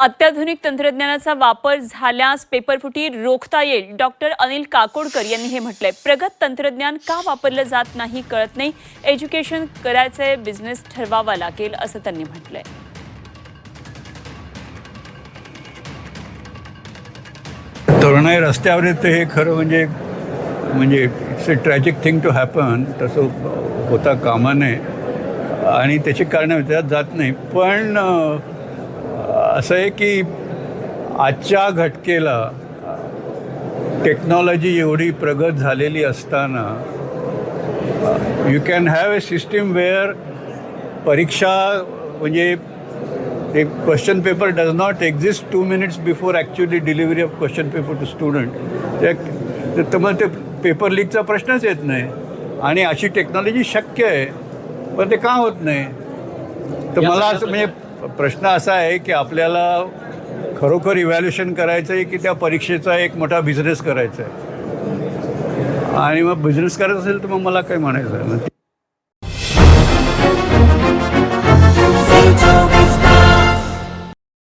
अत्याधुनिक तंत्रज्ञानाचा वापर झाल्यास पेपरफुटी रोखता येईल. डॉक्टर अनिल काकोडकर यांनी हे म्हटलंय. प्रगत तंत्रज्ञान का वापरलं जात नाही कळत नाही. एज्युकेशन करायचंय, बिझनेस ठरवावा लागेल असं त्यांनी म्हटलंय. तरुणाई रस्त्यावर येते हे खरं म्हणजे it's a tragic thing to happen. तसं होता कामा नये आणि त्याची कारणं विचारात जात नाही. पण असं आहे की आजच्या घटकेला टेक्नॉलॉजी एवढी प्रगत झालेली असताना you can have a system where परीक्षा म्हणजे ते question paper does not exist 2 minutes before actually delivery of question paper to student. तर मग ते पेपर लीकचा प्रश्नच येत नाही. आणि अशी टेक्नॉलॉजी शक्य आहे, पण ते का होत नाही. तर मला असं म्हणजे प्रश्न असा आहे की आपल्याला खरोखर इव्हॅल्युएशन करायचं आहे की त्या परीक्षेचा एक मोठा बिझनेस करायचा आहे. आणि मग बिझनेस करायचा असेल तर मग मला काय म्हणायचं आहे.